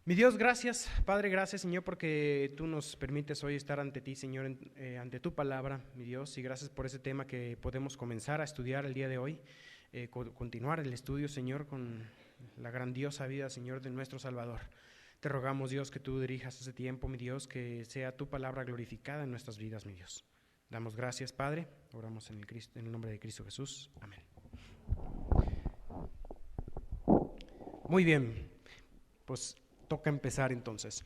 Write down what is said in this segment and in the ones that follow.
Mi Dios, gracias, Padre, gracias, Señor, porque tú nos permites hoy estar ante ti, Señor, ante tu palabra, mi Dios, y gracias por ese tema que podemos comenzar a estudiar el día de hoy, continuar el estudio, Señor, con la grandiosa vida, Señor, de nuestro Salvador. Te rogamos, Dios, que tú dirijas ese tiempo, mi Dios, que sea tu palabra glorificada en nuestras vidas, mi Dios. Damos gracias, Padre, oramos en el nombre de Cristo Jesús. Amén. Muy bien, pues toca empezar entonces.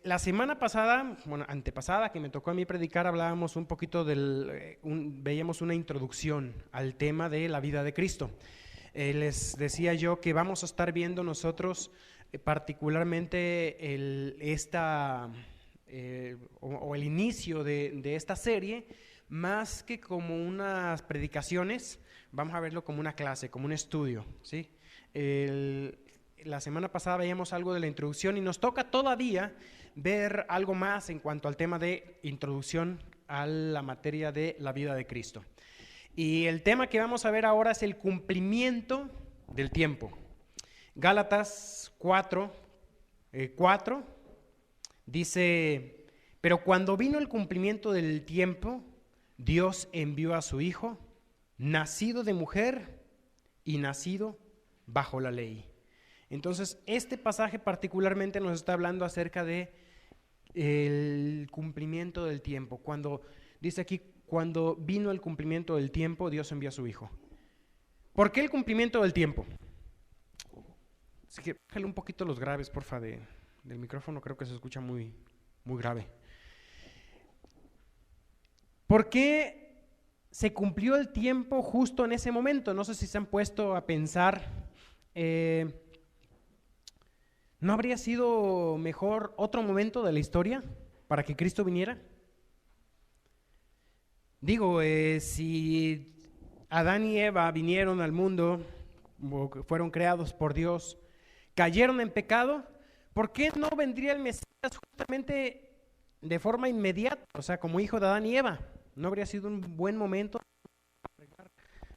La semana pasada, bueno, antepasada, que me tocó a mí predicar, hablábamos un poquito veíamos una introducción al tema de la vida de Cristo. Les decía yo que vamos a estar viendo nosotros particularmente el inicio de esta serie, más que como unas predicaciones, vamos a verlo como una clase, como un estudio, ¿sí? La semana pasada veíamos algo de la introducción y nos toca todavía ver algo más en cuanto al tema de introducción a la materia de la vida de Cristo. Y el tema que vamos a ver ahora es el cumplimiento del tiempo. Gálatas 4 dice: pero cuando vino el cumplimiento del tiempo, Dios envió a su Hijo, nacido de mujer y nacido bajo la ley. Entonces, este pasaje particularmente nos está hablando acerca de el cumplimiento del tiempo. Cuando dice aquí, cuando vino el cumplimiento del tiempo, Dios envió a su Hijo. ¿Por qué el cumplimiento del tiempo? Así que bájale un poquito los graves, porfa, del micrófono, creo que se escucha muy, muy grave. ¿Por qué se cumplió el tiempo justo en ese momento? No sé si se han puesto a pensar, ¿no habría sido mejor otro momento de la historia para que Cristo viniera? Digo, si Adán y Eva vinieron al mundo, fueron creados por Dios, cayeron en pecado, ¿por qué no vendría el Mesías justamente de forma inmediata? O sea, como hijo de Adán y Eva. ¿No habría sido un buen momento para arreglar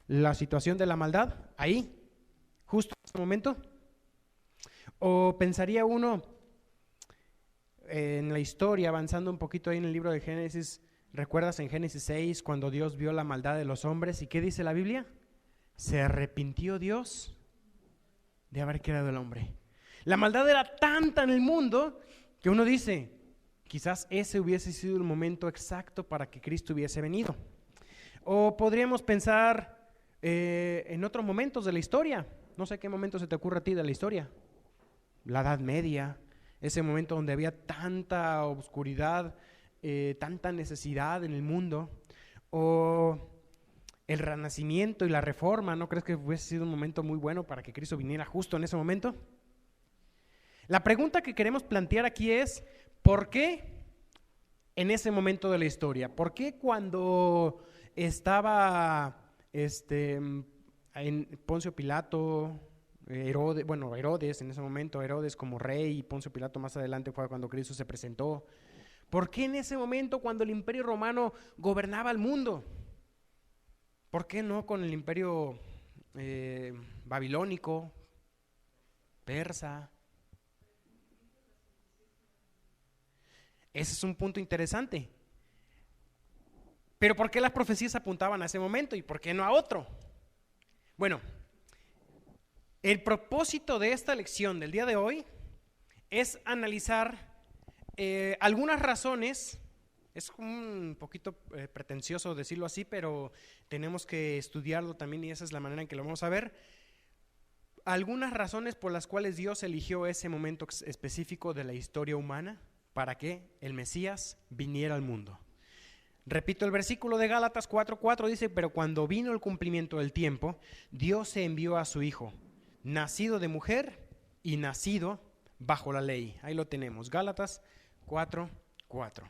la situación de la maldad ahí, justo en ese momento? O pensaría uno en la historia, avanzando un poquito ahí en el libro de Génesis. ¿Recuerdas en Génesis 6 cuando Dios vio la maldad de los hombres? ¿Y qué dice la Biblia? Se arrepintió Dios de haber creado al hombre. La maldad era tanta en el mundo que uno dice, quizás ese hubiese sido el momento exacto para que Cristo hubiese venido. O podríamos pensar en otros momentos de la historia. No sé qué momento se te ocurre a ti de la historia. La Edad Media, ese momento donde había tanta oscuridad, tanta necesidad en el mundo. O el Renacimiento y la Reforma, ¿no crees que hubiese sido un momento muy bueno para que Cristo viniera justo en ese momento? La pregunta que queremos plantear aquí es, ¿por qué en ese momento de la historia? ¿Por qué cuando estaba en Poncio Pilato, Herodes en ese momento, Herodes como rey, y Poncio Pilato más adelante fue cuando Cristo se presentó? ¿Por qué en ese momento cuando el Imperio Romano gobernaba el mundo? ¿Por qué no con el Imperio babilónico, persa? Ese es un punto interesante. Pero ¿por qué las profecías apuntaban a ese momento y por qué no a otro? Bueno, el propósito de esta lección del día de hoy es analizar algunas razones. Es un poquito pretencioso decirlo así, pero tenemos que estudiarlo también y esa es la manera en que lo vamos a ver. Algunas razones por las cuales Dios eligió ese momento específico de la historia humana para que el Mesías viniera al mundo. Repito el versículo de Gálatas 4:4, dice: pero cuando vino el cumplimiento del tiempo, Dios se envió a su Hijo, nacido de mujer y nacido bajo la ley. Ahí lo tenemos, Gálatas 4:4.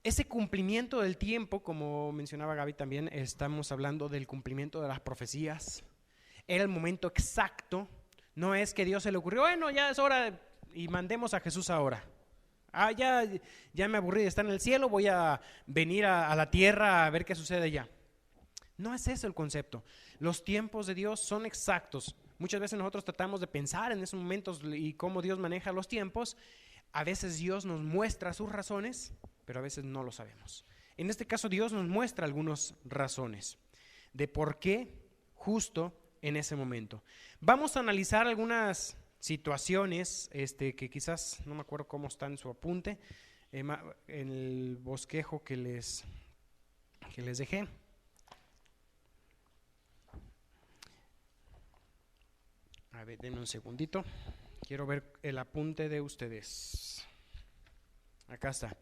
Ese cumplimiento del tiempo, como mencionaba Gaby también, estamos hablando del cumplimiento de las profecías. Era el momento exacto. No es que Dios se le ocurrió, bueno, ya es hora y mandemos a Jesús ahora. Ya me aburrí de estar en el cielo, voy a venir a la tierra a ver qué sucede allá. No es ese el concepto. Los tiempos de Dios son exactos. Muchas veces nosotros tratamos de pensar en esos momentos y cómo Dios maneja los tiempos. A veces Dios nos muestra sus razones, pero a veces no lo sabemos. En este caso Dios nos muestra algunas razones de por qué justo en ese momento. Vamos a analizar algunas situaciones que quizás, no me acuerdo cómo está en su apunte, en el bosquejo que les dejé. A ver, denme un segundito. Quiero ver el apunte de ustedes. Acá está.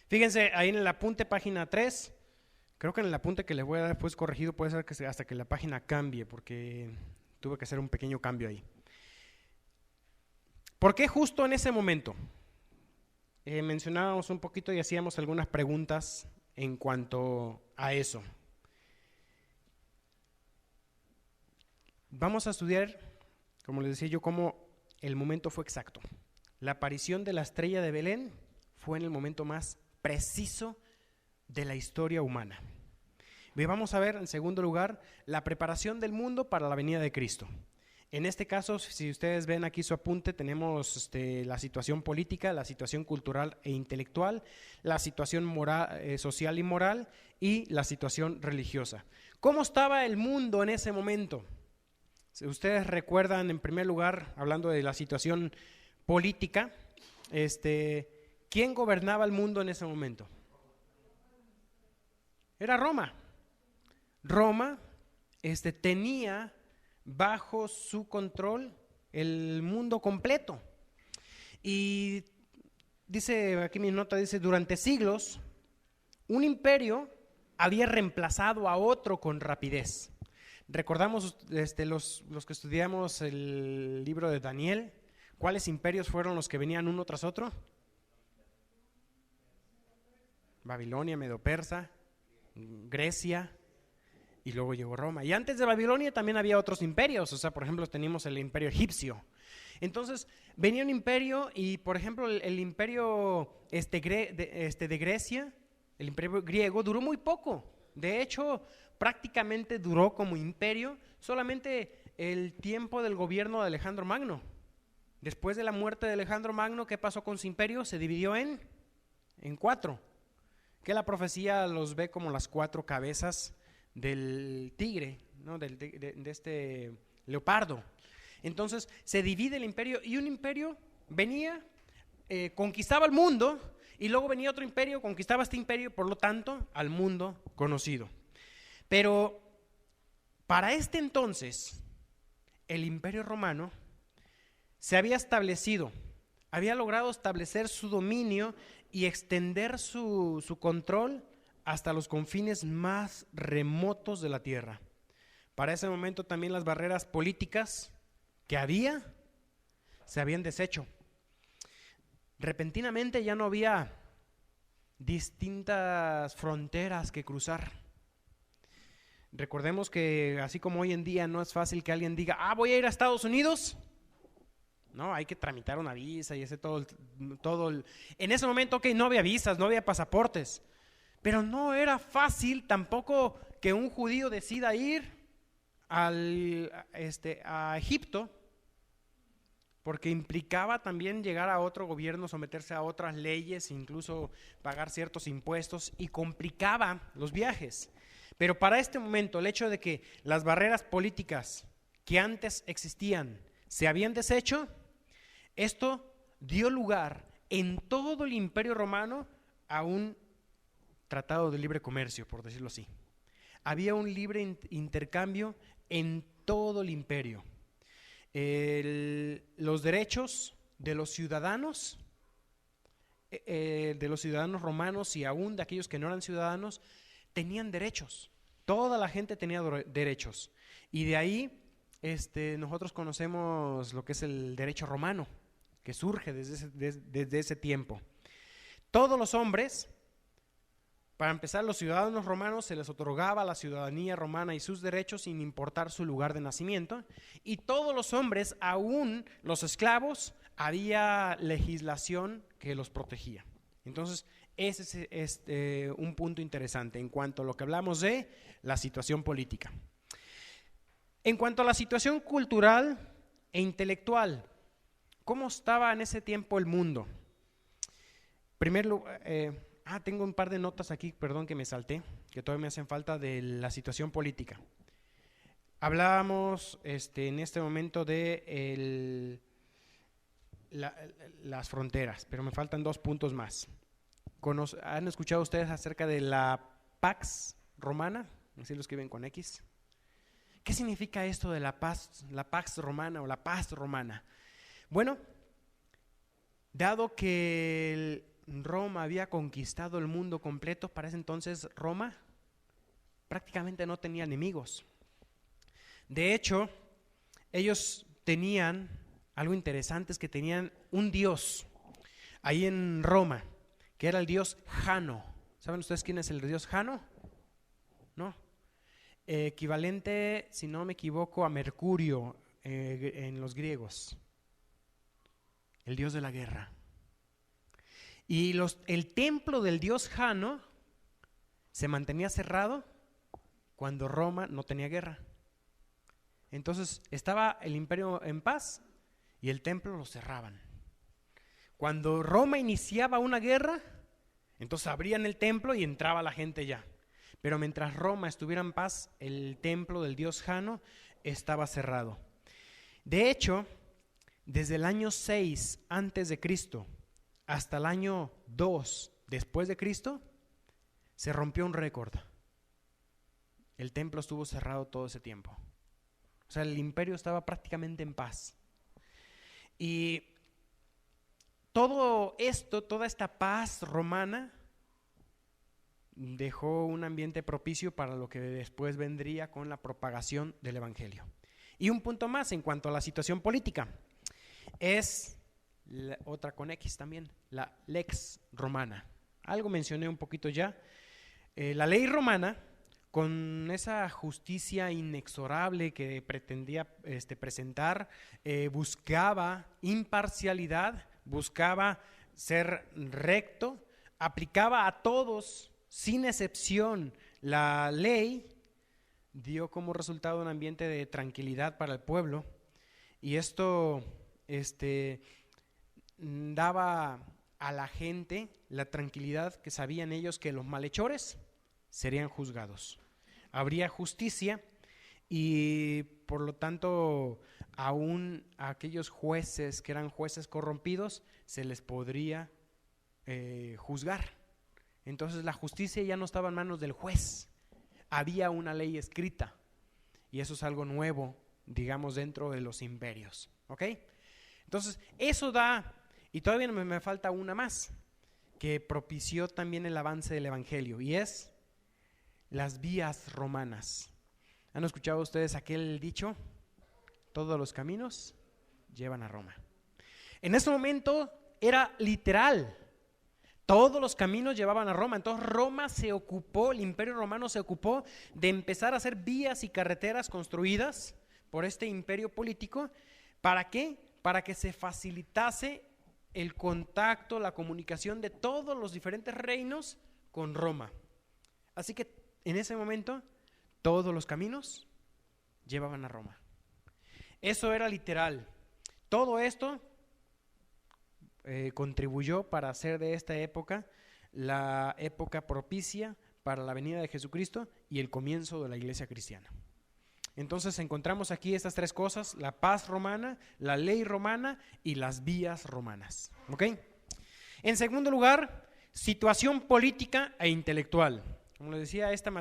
Fíjense, ahí en el apunte, página 3. Creo que en el apunte que les voy a dar después corregido puede ser que hasta que la página cambie, porque tuve que hacer un pequeño cambio ahí. ¿Por qué justo en ese momento? Mencionábamos un poquito y hacíamos algunas preguntas en cuanto a eso. Vamos a estudiar, como les decía yo, cómo el momento fue exacto. La aparición de la estrella de Belén fue en el momento más preciso de la historia humana. Y vamos a ver, en segundo lugar, la preparación del mundo para la venida de Cristo. En este caso, si ustedes ven aquí su apunte, tenemos la situación política, la situación cultural e intelectual, la situación moral, social y moral, y la situación religiosa. ¿Cómo estaba el mundo en ese momento? Si ustedes recuerdan, en primer lugar, hablando de la situación política, ¿quién gobernaba el mundo en ese momento? Era Roma. Roma tenía bajo su control el mundo completo. Y dice, aquí mi nota dice, durante siglos, un imperio había reemplazado a otro con rapidez. Recordamos los que estudiamos el libro de Daniel, ¿cuáles imperios fueron los que venían uno tras otro? Babilonia, Medo-Persa, Grecia, y luego llegó Roma. Y antes de Babilonia también había otros imperios, o sea, por ejemplo, teníamos el imperio egipcio. Entonces, venía un imperio y, por ejemplo, el imperio de Grecia, el imperio griego, duró muy poco. De hecho, prácticamente duró como imperio solamente el tiempo del gobierno de Alejandro Magno. Después de la muerte de Alejandro Magno, ¿qué pasó con su imperio? Se dividió en 4, que la profecía los ve como las 4 cabezas del tigre, ¿no? de este leopardo. Entonces se divide el imperio y un imperio venía, conquistaba el mundo y luego venía otro imperio, conquistaba este imperio, por lo tanto al mundo conocido. Pero para este entonces el imperio romano se había establecido, había logrado establecer su dominio y extender su control hasta los confines más remotos de la tierra. Para ese momento también las barreras políticas que había se habían deshecho. Repentinamente ya no había distintas fronteras que cruzar. Recordemos que así como hoy en día no es fácil que alguien diga, voy a ir a Estados Unidos. No, hay que tramitar una visa y ese en ese momento, no había visas, no había pasaportes. Pero no era fácil tampoco que un judío decida ir a Egipto, porque implicaba también llegar a otro gobierno, someterse a otras leyes, incluso pagar ciertos impuestos, y complicaba los viajes. Pero para este momento, el hecho de que las barreras políticas que antes existían se habían deshecho, esto dio lugar en todo el Imperio Romano a un tratado de libre comercio, por decirlo así. Había un libre intercambio en todo el imperio. Los derechos de los ciudadanos romanos y aún de aquellos que no eran ciudadanos, tenían derechos. Toda la gente tenía derechos. Y de ahí nosotros conocemos lo que es el derecho romano, que surge desde ese tiempo. Todos los hombres, para empezar, los ciudadanos romanos se les otorgaba la ciudadanía romana y sus derechos sin importar su lugar de nacimiento, y todos los hombres, aún los esclavos, había legislación que los protegía. Entonces, ese es un punto interesante en cuanto a lo que hablamos de la situación política. En cuanto a la situación cultural e intelectual, ¿cómo estaba en ese tiempo el mundo? Tengo un par de notas aquí, perdón que me salté, que todavía me hacen falta, de la situación política. Hablábamos en este momento de las fronteras, pero me faltan 2 puntos más. ¿Han escuchado ustedes acerca de la Pax Romana? Así lo escriben con X. ¿Qué significa esto de la Pax Romana o la paz romana? Bueno, dado que Roma había conquistado el mundo completo, para ese entonces Roma prácticamente no tenía enemigos. De hecho, ellos tenían algo interesante, es que tenían un dios ahí en Roma, que era el dios Jano. ¿Saben ustedes quién es el dios Jano? No. Equivalente, si no me equivoco, a Mercurio en los griegos. El dios de la guerra. Y el templo del dios Jano se mantenía cerrado cuando Roma no tenía guerra. Entonces estaba el imperio en paz y el templo lo cerraban. Cuando Roma iniciaba una guerra, entonces abrían el templo y entraba la gente ya. Pero mientras Roma estuviera en paz, el templo del dios Jano estaba cerrado. De hecho, desde el año 6 antes de Cristo hasta el año 2 después de Cristo, se rompió un récord. El templo estuvo cerrado todo ese tiempo. O sea, el imperio estaba prácticamente en paz. Y todo esto, toda esta paz romana, dejó un ambiente propicio para lo que después vendría con la propagación del evangelio. Y un punto más en cuanto a la situación política, es otra con X también, la Lex Romana. Algo mencioné un poquito ya. La ley romana, con esa justicia inexorable que pretendía presentar, buscaba imparcialidad, buscaba ser recto, aplicaba a todos sin excepción. La ley dio como resultado un ambiente de tranquilidad para el pueblo, y esto daba a la gente la tranquilidad que sabían ellos que los malhechores serían juzgados. Habría justicia y por lo tanto aún a aquellos jueces que eran jueces corrompidos se les podría juzgar. Entonces la justicia ya no estaba en manos del juez, había una ley escrita, y eso es algo nuevo, digamos, dentro de los imperios, ¿ok? Entonces eso da, y todavía me falta una más, que propició también el avance del evangelio, y es las vías romanas. ¿Han escuchado ustedes aquel dicho? Todos los caminos llevan a Roma. En ese momento era literal. Todos los caminos llevaban a Roma. Entonces Roma se ocupó, el imperio romano se ocupó de empezar a hacer vías y carreteras construidas por este imperio político. ¿Para qué? Para que se facilitase el contacto, la comunicación de todos los diferentes reinos con Roma. Así que en ese momento todos los caminos llevaban a Roma. Eso era literal. Todo esto contribuyó para hacer de esta época la época propicia para la venida de Jesucristo y el comienzo de la iglesia cristiana. Entonces encontramos aquí estas 3 cosas: la paz romana, la ley romana y las vías romanas. ¿Ok? En segundo lugar, situación política e intelectual. Como les decía, esta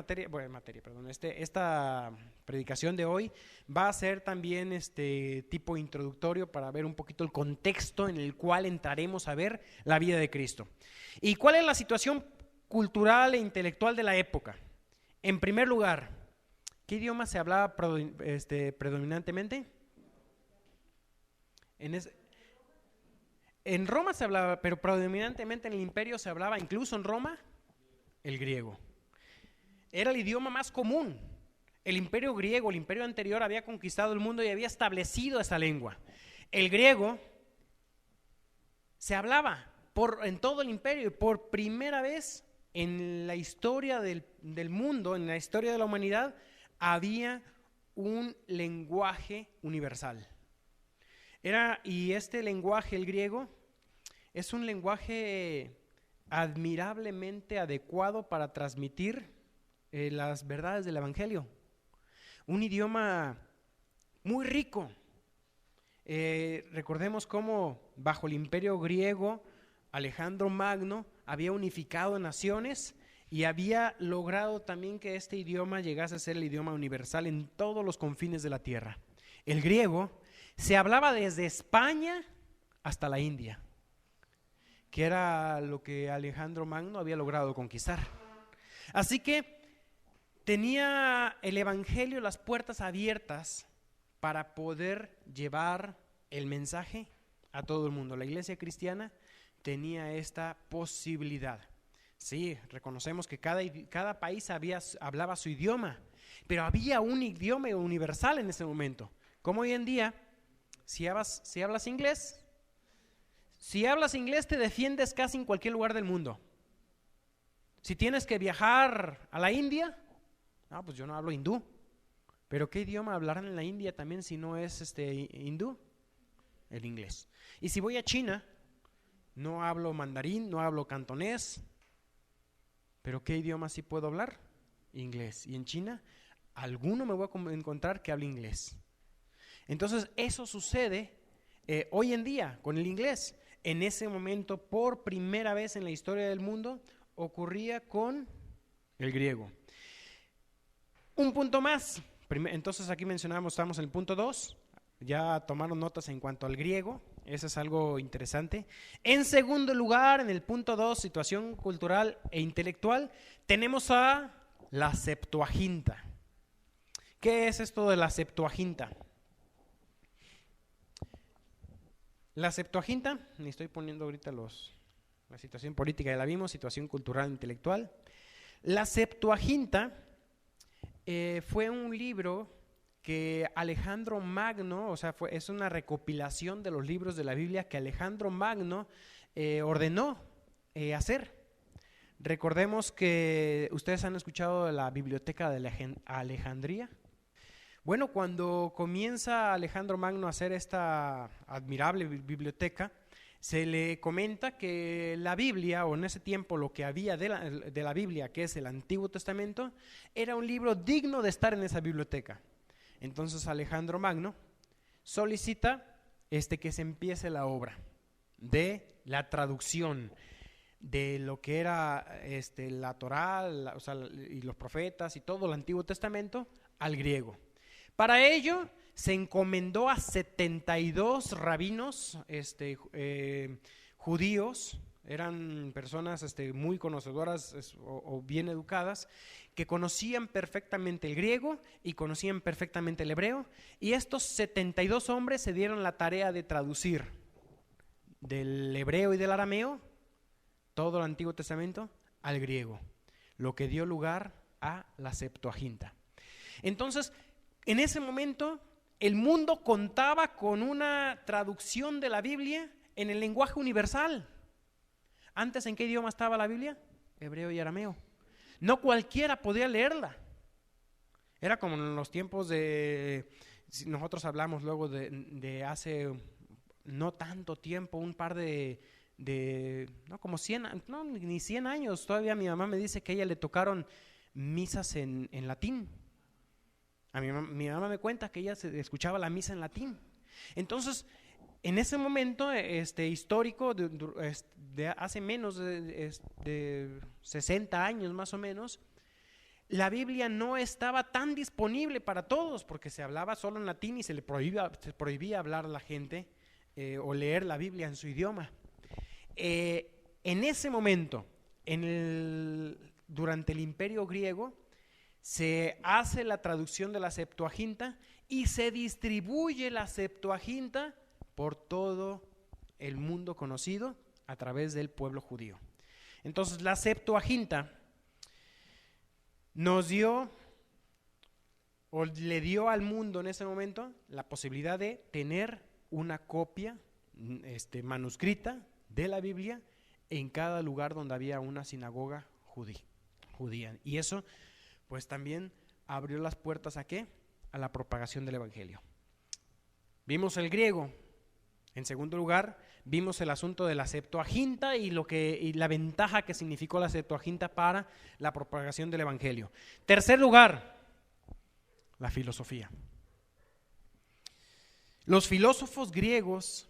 predicación de hoy va a ser también tipo introductorio para ver un poquito el contexto en el cual entraremos a ver la vida de Cristo. ¿Y cuál es la situación cultural e intelectual de la época? En primer lugar, ¿qué idioma se hablaba predominantemente? En Roma se hablaba, pero predominantemente en el imperio se hablaba, incluso en Roma, el griego. Era el idioma más común. El imperio griego, el imperio anterior, había conquistado el mundo y había establecido esa lengua. El griego se hablaba en todo el imperio, y por primera vez en la historia del mundo, en la historia de la humanidad, había un lenguaje universal. Y este lenguaje, el griego, es un lenguaje admirablemente adecuado para transmitir las verdades del Evangelio. Un idioma muy rico. Recordemos cómo bajo el imperio griego Alejandro Magno había unificado naciones y había logrado también que este idioma llegase a ser el idioma universal en todos los confines de la tierra. El griego se hablaba desde España hasta la India, que era lo que Alejandro Magno había logrado conquistar. Así que tenía el Evangelio las puertas abiertas para poder llevar el mensaje a todo el mundo. La iglesia cristiana tenía esta posibilidad. Sí, reconocemos que cada país hablaba su idioma, pero había un idioma universal en ese momento. Como hoy en día, si hablas inglés te defiendes casi en cualquier lugar del mundo. Si tienes que viajar a la India, pues yo no hablo hindú. Pero ¿qué idioma hablarán en la India también si no es hindú? El inglés. Y si voy a China, no hablo mandarín, no hablo cantonés, pero ¿qué idioma sí puedo hablar? Inglés. Y en China, alguno me voy a encontrar que hable inglés. Entonces eso sucede hoy en día con el inglés. En ese momento, por primera vez en la historia del mundo, ocurría con el griego. Un punto más. Entonces aquí mencionamos, estamos en el punto 2. Ya tomaron notas en cuanto al griego. Eso es algo interesante. En segundo lugar, en el punto 2, situación cultural e intelectual, tenemos a la Septuaginta. ¿Qué es esto de la Septuaginta? La Septuaginta, me estoy poniendo ahorita la situación política, ya la vimos, situación cultural e intelectual. La Septuaginta fue un libro que Alejandro Magno, es una recopilación de los libros de la Biblia que Alejandro Magno ordenó hacer. Recordemos que ustedes han escuchado de la biblioteca de Alejandría. Bueno, cuando comienza Alejandro Magno a hacer esta admirable biblioteca, se le comenta que la Biblia, o en ese tiempo lo que había de la Biblia, que es el Antiguo Testamento, era un libro digno de estar en esa biblioteca. Entonces Alejandro Magno solicita que se empiece la obra de la traducción de lo que era la Torá, y los profetas y todo el Antiguo Testamento al griego. Para ello se encomendó a 72 rabinos judíos, eran personas muy conocedoras o bien educadas, que conocían perfectamente el griego y conocían perfectamente el hebreo, y estos 72 hombres se dieron la tarea de traducir del hebreo y del arameo todo el Antiguo Testamento al griego, lo que dio lugar a la Septuaginta. Entonces, en ese momento, el mundo contaba con una traducción de la Biblia en el lenguaje universal. Antes, ¿en qué idioma estaba la Biblia? Hebreo y arameo. No cualquiera podía leerla. Era como en los tiempos nosotros hablamos luego de hace no tanto tiempo, un par no como 100, no, ni 100 años. Todavía mi mamá me dice que a ella le tocaron misas en latín. A mi mamá me cuenta que ella se escuchaba la misa en latín. Entonces, en ese momento histórico de hace menos de 60 años más o menos, la Biblia no estaba tan disponible para todos porque se hablaba solo en latín y se prohibía hablar a la gente o leer la Biblia en su idioma. En ese momento, durante el Imperio griego, se hace la traducción de la Septuaginta y se distribuye la Septuaginta por todo el mundo conocido a través del pueblo judío. Entonces la Septuaginta nos dio, o le dio al mundo en ese momento, la posibilidad de tener una copia manuscrita de la Biblia en cada lugar donde había una sinagoga judía. Y eso pues también abrió las puertas ¿a qué? a la propagación del evangelio. Vimos el griego. En segundo lugar, vimos el asunto de la Septuaginta y la ventaja que significó la Septuaginta para la propagación del evangelio. Tercer lugar, la filosofía. Los filósofos griegos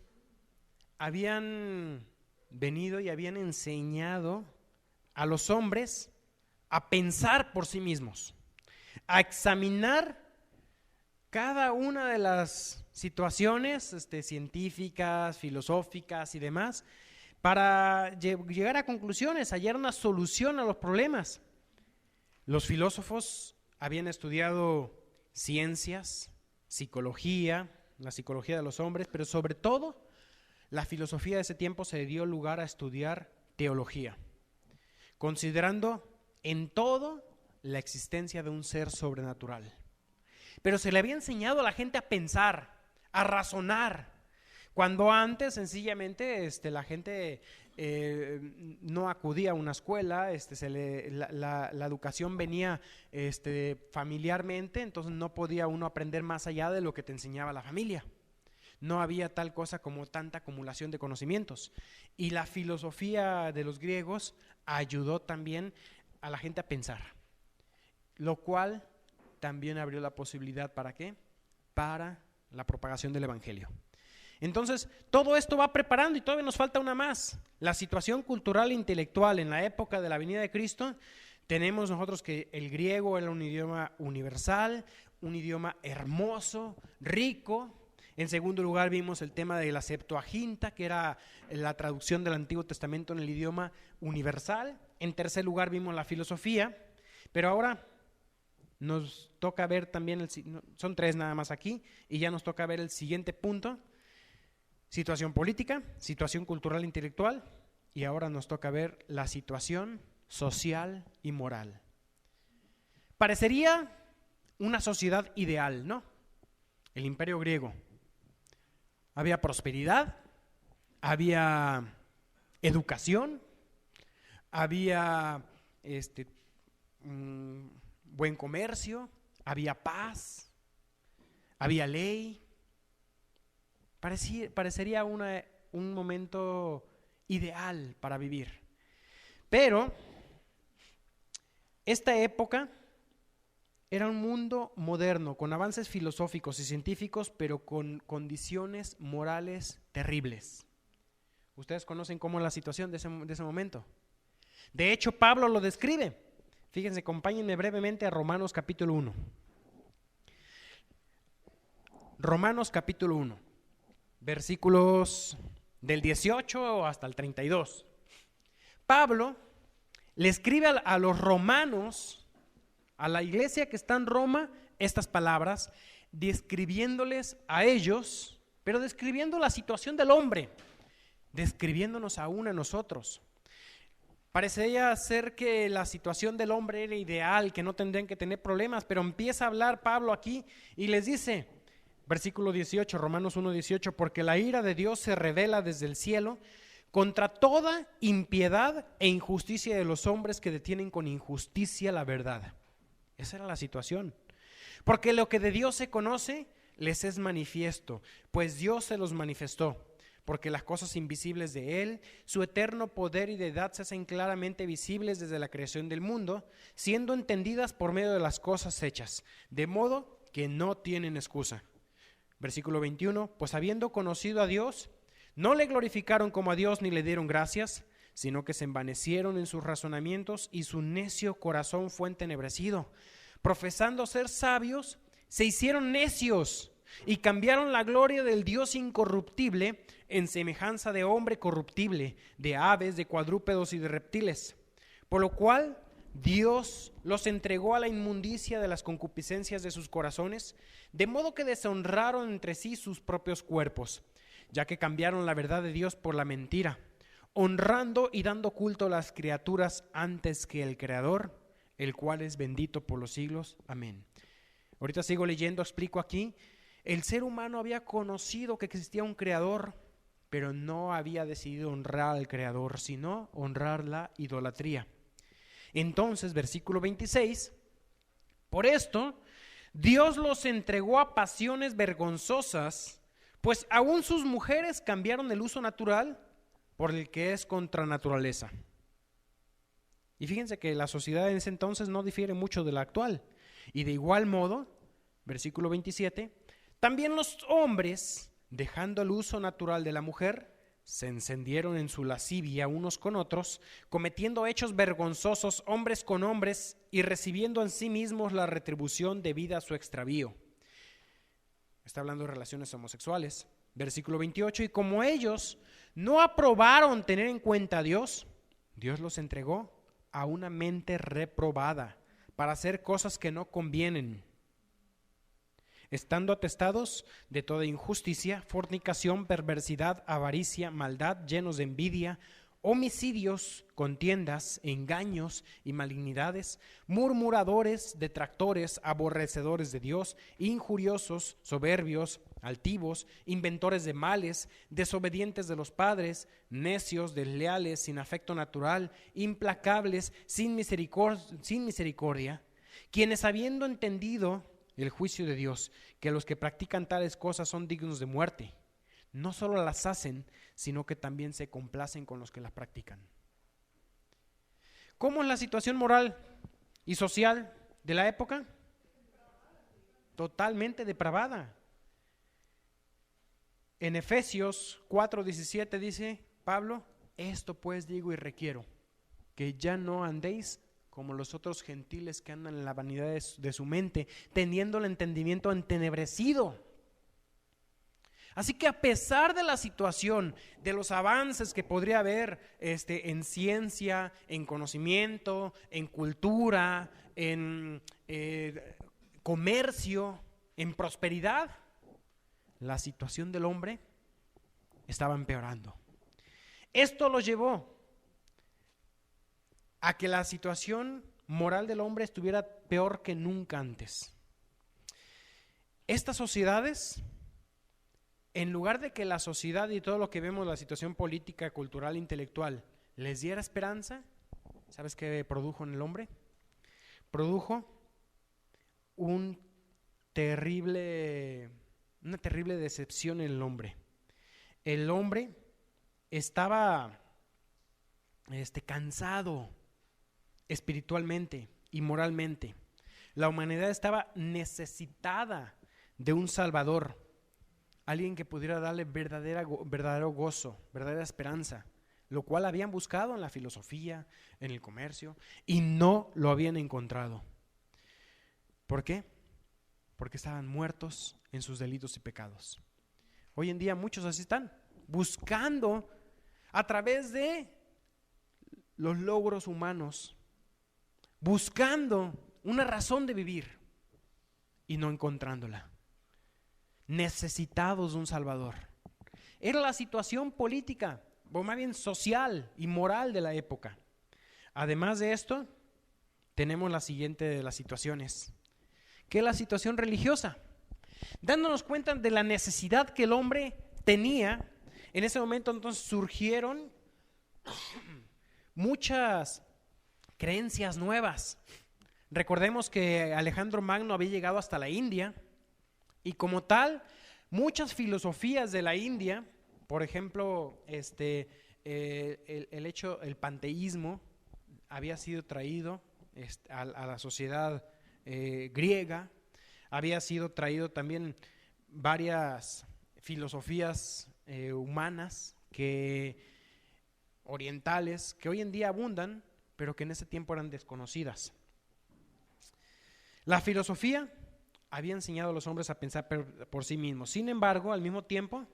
habían venido y habían enseñado a los hombres a pensar por sí mismos, a examinar cada una de las situaciones científicas, filosóficas y demás, para llegar a conclusiones, hallar una solución a los problemas. Los filósofos habían estudiado ciencias, psicología, la psicología de los hombres, pero sobre todo la filosofía de ese tiempo se dio lugar a estudiar teología, considerando en todo la existencia de un ser sobrenatural. Pero se le había enseñado a la gente a pensar, a razonar, cuando antes sencillamente la gente no acudía a una escuela, la educación venía familiarmente, entonces no podía uno aprender más allá de lo que te enseñaba la familia. No había tal cosa como tanta acumulación de conocimientos. Y la filosofía de los griegos ayudó también a la gente a pensar, lo cual también abrió la posibilidad, ¿para qué? Para la propagación del evangelio. Entonces, todo esto va preparando y todavía nos falta una más. La situación cultural e intelectual en la época de la venida de Cristo, tenemos nosotros que el griego era un idioma universal, un idioma hermoso, rico. En segundo lugar vimos el tema de la Septuaginta, que era la traducción del Antiguo Testamento en el idioma universal. En tercer lugar vimos la filosofía, pero ahora nos toca ver también, son tres nada más aquí, y ya nos toca ver el siguiente punto: situación política, situación cultural e intelectual, y ahora nos toca ver la situación social y moral. Parecería una sociedad ideal, ¿no? El imperio griego. Había prosperidad, había educación, había buen comercio, había paz, había ley. Parecería un momento ideal para vivir. Pero esta época era un mundo moderno, con avances filosóficos y científicos, pero con condiciones morales terribles. Ustedes conocen cómo es la situación de ese momento. De hecho, Pablo lo describe. Fíjense, acompáñenme brevemente a Romanos capítulo 1. Romanos capítulo 1, versículos del 18 hasta el 32. Pablo le escribe a los romanos, a la iglesia que está en Roma, estas palabras, describiéndoles a ellos, pero describiendo la situación del hombre, describiéndonos aún a nosotros. Parecería ser que la situación del hombre era ideal, que no tendrían que tener problemas, pero empieza a hablar Pablo aquí y les dice, versículo 18, Romanos 1:18, porque la ira de Dios se revela desde el cielo contra toda impiedad e injusticia de los hombres que detienen con injusticia la verdad. Esa era la situación. Porque lo que de Dios se conoce les es manifiesto, pues Dios se los manifestó. Porque las cosas invisibles de Él, su eterno poder y deidad se hacen claramente visibles desde la creación del mundo, siendo entendidas por medio de las cosas hechas, de modo que no tienen excusa. Versículo 21, pues habiendo conocido a Dios, no le glorificaron como a Dios ni le dieron gracias, sino que se envanecieron en sus razonamientos y su necio corazón fue entenebrecido. Profesando ser sabios, se hicieron necios y cambiaron la gloria del Dios incorruptible en semejanza de hombre corruptible, de aves, de cuadrúpedos y de reptiles. Por lo cual Dios los entregó a la inmundicia de las concupiscencias de sus corazones, de modo que deshonraron entre sí sus propios cuerpos, ya que cambiaron la verdad de Dios por la mentira, honrando y dando culto a las criaturas antes que el Creador, el cual es bendito por los siglos. Amén. Ahorita sigo leyendo, explico aquí. El ser humano había conocido que existía un Creador, pero no había decidido honrar al Creador, sino honrar la idolatría. Entonces, versículo 26, por esto, Dios los entregó a pasiones vergonzosas, pues aún sus mujeres cambiaron el uso natural por el que es contra naturaleza. Y fíjense que la sociedad en ese entonces no difiere mucho de la actual. Y de igual modo, versículo 27, también los hombres, dejando el uso natural de la mujer, se encendieron en su lascivia unos con otros, cometiendo hechos vergonzosos hombres con hombres y recibiendo en sí mismos la retribución debida a su extravío. Está hablando de relaciones homosexuales. Versículo 28, y como ellos no aprobaron tener en cuenta a Dios, Dios los entregó a una mente reprobada para hacer cosas que no convienen, estando atestados de toda injusticia, fornicación, perversidad, avaricia, maldad, llenos de envidia, homicidios, contiendas, engaños y malignidades, murmuradores, detractores, aborrecedores de Dios, injuriosos, soberbios, altivos, inventores de males, desobedientes de los padres, necios, desleales, sin afecto natural, implacables, sin misericordia, quienes habiendo entendido el juicio de Dios, que los que practican tales cosas son dignos de muerte, no solo las hacen, sino que también se complacen con los que las practican. ¿Cómo es la situación moral y social de la época? Totalmente depravada. En Efesios 4:17 dice Pablo, esto pues digo y requiero, que ya no andéis como los otros gentiles que andan en la vanidad de su mente, teniendo el entendimiento entenebrecido. Así que a pesar de la situación, de los avances que podría haber en ciencia, en conocimiento, en cultura, en comercio, en prosperidad, la situación del hombre estaba empeorando. Esto lo llevó a que la situación moral del hombre estuviera peor que nunca antes. Estas sociedades, en lugar de que la sociedad y todo lo que vemos, la situación política, cultural, intelectual, les diera esperanza, ¿sabes qué produjo en el hombre? Produjo una terrible decepción en el hombre. El hombre estaba cansado espiritualmente y moralmente. La humanidad estaba necesitada de un Salvador, alguien que pudiera darle verdadero gozo, verdadera esperanza, lo cual habían buscado en la filosofía, en el comercio, y no lo habían encontrado. ¿Por qué? Porque estaban muertos en sus delitos y pecados. Hoy en día muchos así están, buscando a través de los logros humanos, buscando una razón de vivir y no encontrándola, necesitados de un Salvador. Era la situación política, o más bien social y moral de la época. Además de esto, tenemos la siguiente de las situaciones, que es la situación religiosa. Dándonos cuenta de la necesidad que el hombre tenía, en ese momento entonces surgieron muchas creencias nuevas. Recordemos que Alejandro Magno había llegado hasta la India y como tal, muchas filosofías de la India, por ejemplo, el panteísmo había sido traído a la sociedad griega, había sido traído también varias filosofías humanas orientales que hoy en día abundan, pero que en ese tiempo eran desconocidas. La filosofía había enseñado a los hombres a pensar por sí mismos. Sin embargo, al mismo tiempo,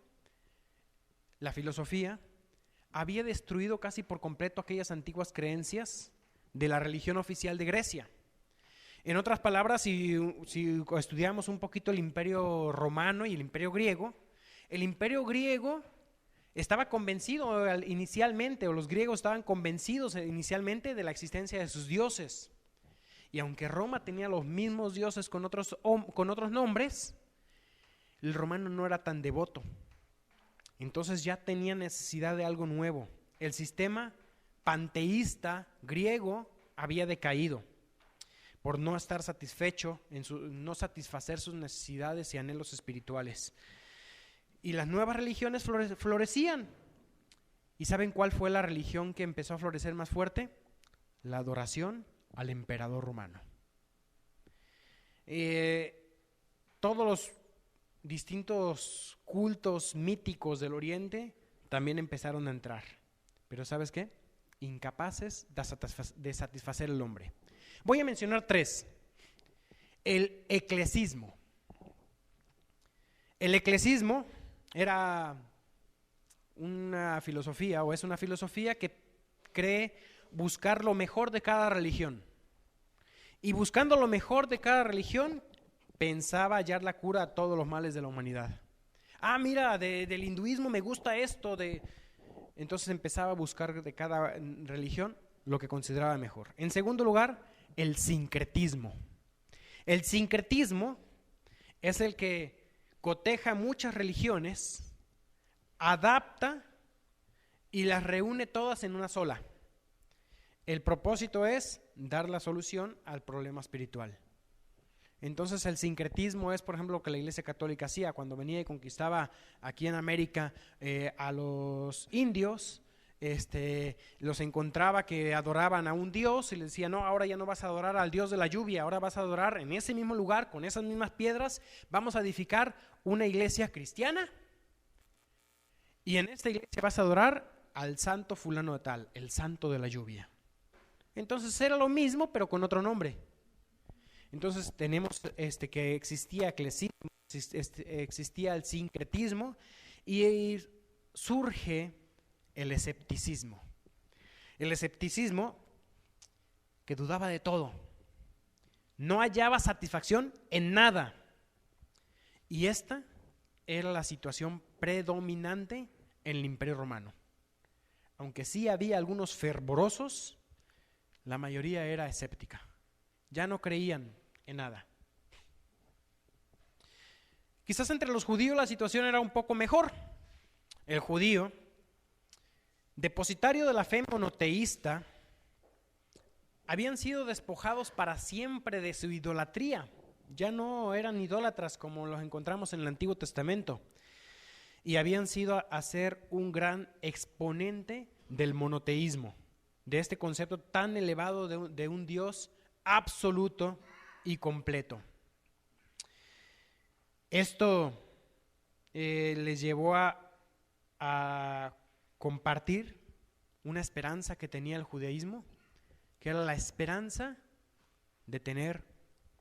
la filosofía había destruido casi por completo aquellas antiguas creencias de la religión oficial de Grecia. En otras palabras, si estudiamos un poquito el imperio romano y el imperio griego estaba convencido inicialmente, o los griegos estaban convencidos inicialmente de la existencia de sus dioses. Y aunque Roma tenía los mismos dioses con otros nombres, el romano no era tan devoto. Entonces ya tenía necesidad de algo nuevo. El sistema panteísta griego había decaído. por no estar satisfecho, no satisfacer sus necesidades y anhelos espirituales. Y las nuevas religiones florecían. ¿Y saben cuál fue la religión que empezó a florecer más fuerte? La adoración al emperador romano. Todos los distintos cultos míticos del Oriente también empezaron a entrar. Pero ¿sabes qué? Incapaces de satisfacer al hombre. Voy a mencionar 3. El eclecismo. El eclecismo era una filosofía, o es una filosofía que cree buscar lo mejor de cada religión. Y buscando lo mejor de cada religión, pensaba hallar la cura a todos los males de la humanidad. Mira, del hinduismo me gusta esto. Entonces empezaba a buscar de cada religión lo que consideraba mejor. En segundo lugar, el sincretismo. El sincretismo es el que coteja muchas religiones, adapta y las reúne todas en una sola. El propósito es dar la solución al problema espiritual. Entonces el sincretismo es, por ejemplo, lo que la Iglesia Católica hacía cuando venía y conquistaba aquí en América a los indios. Los encontraba que adoraban a un dios y les decía, no, ahora ya no vas a adorar al dios de la lluvia, ahora vas a adorar en ese mismo lugar, con esas mismas piedras, vamos a edificar una iglesia cristiana y en esta iglesia vas a adorar al santo fulano de tal, el santo de la lluvia. Entonces era lo mismo pero con otro nombre. Entonces tenemos que existía eclesismo, existía el sincretismo y surge el escepticismo. El escepticismo que dudaba de todo, no hallaba satisfacción en nada. Y esta era la situación predominante en el Imperio Romano. Aunque sí había algunos fervorosos, la mayoría era escéptica. Ya no creían en nada. Quizás entre los judíos la situación era un poco mejor. El judío, depositario de la fe monoteísta, habían sido despojados para siempre de su idolatría. Ya no eran idólatras como los encontramos en el Antiguo Testamento. Y habían sido a ser un gran exponente del monoteísmo, de este concepto tan elevado de un Dios absoluto y completo. Esto les llevó a compartir una esperanza que tenía el judaísmo, que era la esperanza de tener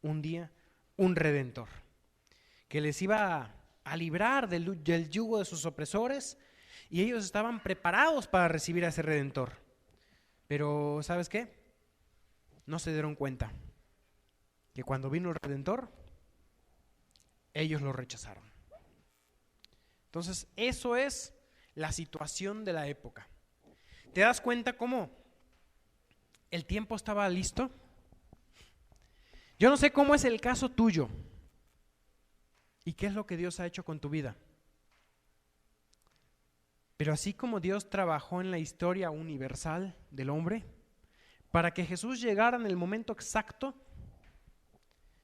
un día un redentor, que les iba a librar del yugo de sus opresores, y ellos estaban preparados para recibir a ese redentor. Pero ¿sabes qué? No se dieron cuenta que cuando vino el redentor, ellos lo rechazaron. Entonces, eso es la situación de la época. ¿Te das cuenta cómo el tiempo estaba listo? Yo no sé cómo es el caso tuyo y qué es lo que Dios ha hecho con tu vida. Pero así como Dios trabajó en la historia universal del hombre, para que Jesús llegara en el momento exacto,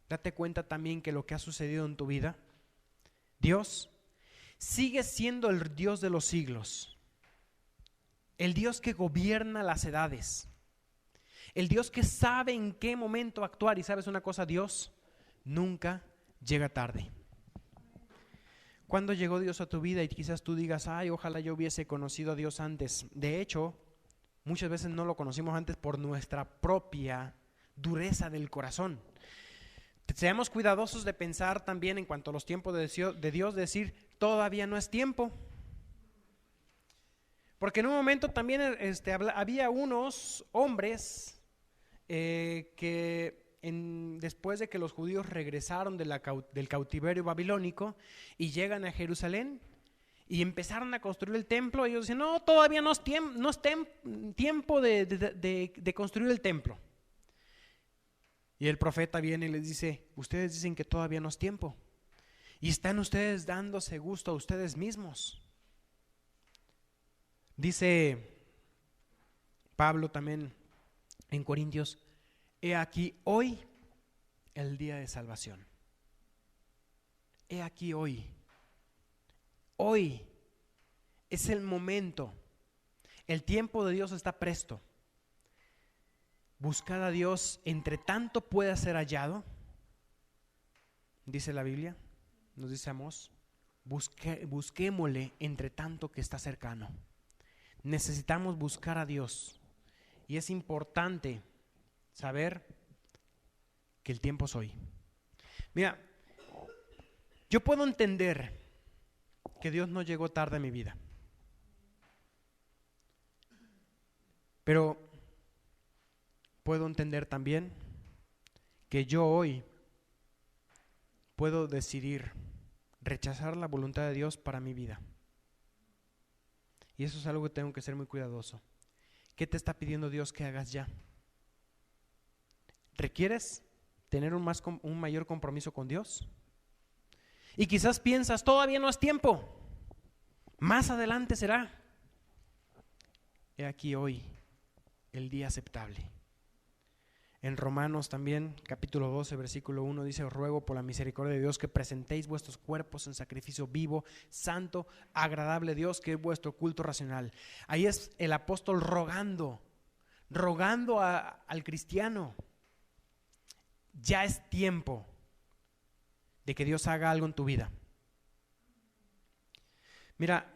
date cuenta también que lo que ha sucedido en tu vida, Dios sigue siendo el Dios de los siglos, el Dios que gobierna las edades, el Dios que sabe en qué momento actuar. Y sabes una cosa, Dios nunca llega tarde. ¿Cuándo llegó Dios a tu vida? Y quizás tú digas, ay, ojalá yo hubiese conocido a Dios antes. De hecho, muchas veces no lo conocimos antes por nuestra propia dureza del corazón. Seamos cuidadosos de pensar también en cuanto a los tiempos de Dios, decir, todavía no es tiempo. Porque en un momento también había unos hombres que después de que los judíos regresaron del cautiverio babilónico y llegan a Jerusalén y empezaron a construir el templo, ellos dicen, no, todavía no es tiempo de construir el templo. Y el profeta viene y les dice, ustedes dicen que todavía no es tiempo y están ustedes dándose gusto a ustedes mismos. Dice Pablo también en Corintios, he aquí hoy el día de salvación. He aquí hoy. Hoy es el momento. El tiempo de Dios está presto. Buscad a Dios entre tanto pueda ser hallado. Dice la Biblia, nos dice Amós, busquémosle entre tanto que está cercano. Necesitamos buscar a Dios. Y es importante saber que el tiempo es hoy. Mira, yo puedo entender que Dios no llegó tarde a mi vida. Pero puedo entender también que yo hoy puedo decidir rechazar la voluntad de Dios para mi vida. Y eso es algo que tengo que ser muy cuidadoso. ¿Qué te está pidiendo Dios que hagas ya? ¿Requieres tener un mayor compromiso con Dios? Y quizás piensas, todavía no es tiempo, más adelante será. He aquí hoy el día aceptable. En Romanos también, capítulo 12, versículo 1 dice: os ruego por la misericordia de Dios que presentéis vuestros cuerpos en sacrificio vivo, santo, agradable a Dios, que es vuestro culto racional. Ahí es el apóstol rogando al cristiano. Ya es tiempo de que Dios haga algo en tu vida. Mira,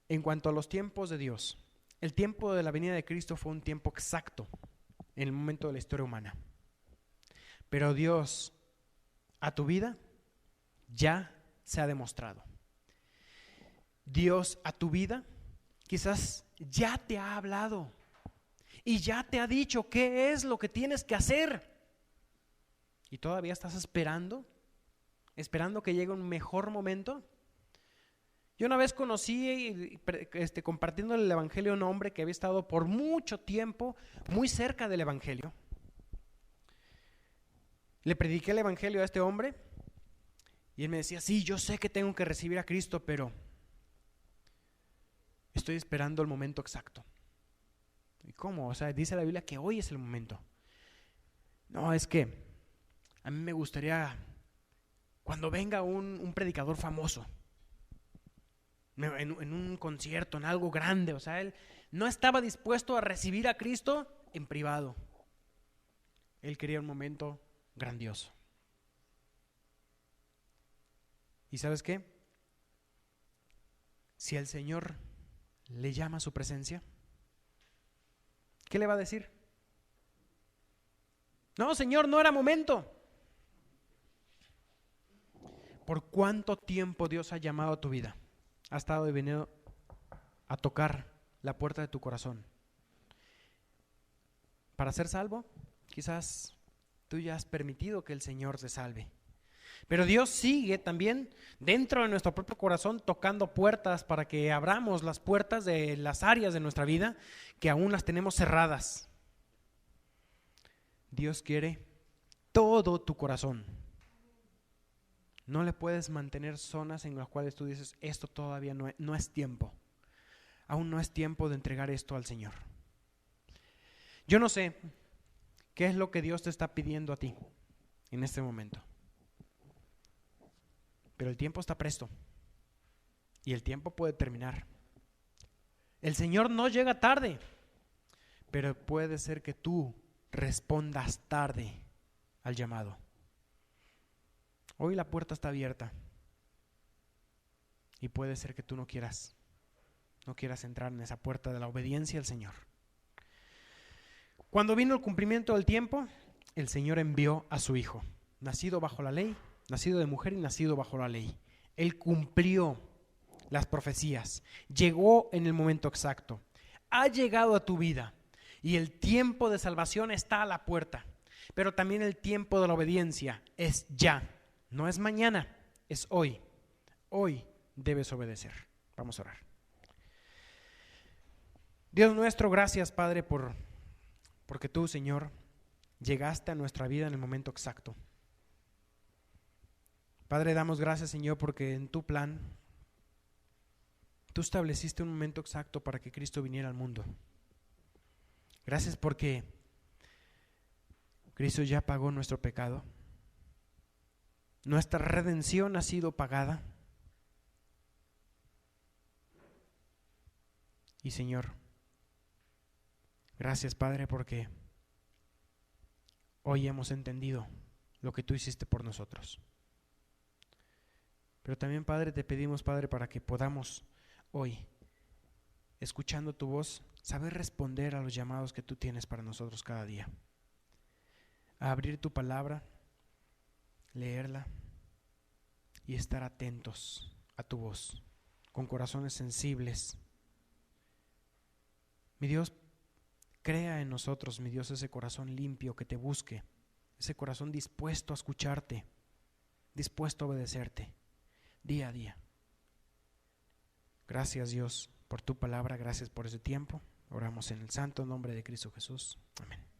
en cuanto a los tiempos de Dios, el tiempo de la venida de Cristo fue un tiempo exacto en el momento de la historia humana. Pero Dios a tu vida ya se ha demostrado. Dios a tu vida quizás ya te ha hablado y ya te ha dicho qué es lo que tienes que hacer. ¿Y todavía estás esperando que llegue un mejor momento? Yo una vez conocí, compartiendo el evangelio, a un hombre que había estado por mucho tiempo muy cerca del evangelio. Le prediqué el evangelio a este hombre y él me decía: sí, yo sé que tengo que recibir a Cristo, pero estoy esperando el momento exacto. ¿Y cómo? O sea, dice la Biblia que hoy es el momento. No, es que a mí me gustaría cuando venga un predicador famoso, en un concierto, en algo grande. O sea, él no estaba dispuesto a recibir a Cristo en privado. Él quería un momento grandioso. ¿Y sabes qué? Si el Señor le llama a su presencia, ¿qué le va a decir? No, Señor, no era momento. ¿Por cuánto tiempo Dios ha llamado a tu vida? Ha estado y venido a tocar la puerta de tu corazón. Para ser salvo, quizás tú ya has permitido que el Señor te salve. Pero Dios sigue también dentro de nuestro propio corazón tocando puertas para que abramos las puertas de las áreas de nuestra vida que aún las tenemos cerradas. Dios quiere todo tu corazón. No le puedes mantener zonas en las cuales tú dices: esto todavía no es tiempo. Aún no es tiempo de entregar esto al Señor. Yo no sé qué es lo que Dios te está pidiendo a ti en este momento. Pero el tiempo está presto. Y el tiempo puede terminar. El Señor no llega tarde. Pero puede ser que tú respondas tarde al llamado. Hoy la puerta está abierta y puede ser que tú no quieras entrar en esa puerta de la obediencia al Señor. Cuando vino el cumplimiento del tiempo, el Señor envió a su Hijo, nacido bajo la ley, nacido de mujer y nacido bajo la ley. Él cumplió las profecías, llegó en el momento exacto, ha llegado a tu vida y el tiempo de salvación está a la puerta, pero también el tiempo de la obediencia es ya. No es mañana, es hoy. Hoy debes obedecer. Vamos a orar. Dios nuestro, gracias, Padre, porque tú, Señor, llegaste a nuestra vida en el momento exacto. Padre, damos gracias, Señor, porque en tu plan tú estableciste un momento exacto para que Cristo viniera al mundo. Gracias porque Cristo ya pagó nuestro pecado. Nuestra redención ha sido pagada. Y Señor, gracias Padre, porque hoy hemos entendido lo que tú hiciste por nosotros. Pero también, Padre, te pedimos, Padre, para que podamos hoy, escuchando tu voz, saber responder a los llamados que tú tienes para nosotros cada día. A abrir tu palabra, leerla y estar atentos a tu voz, con corazones sensibles. Mi Dios, crea en nosotros, mi Dios, ese corazón limpio que te busque, ese corazón dispuesto a escucharte, dispuesto a obedecerte día a día. Gracias, Dios, por tu palabra, gracias por ese tiempo. Oramos en el santo nombre de Cristo Jesús. Amén.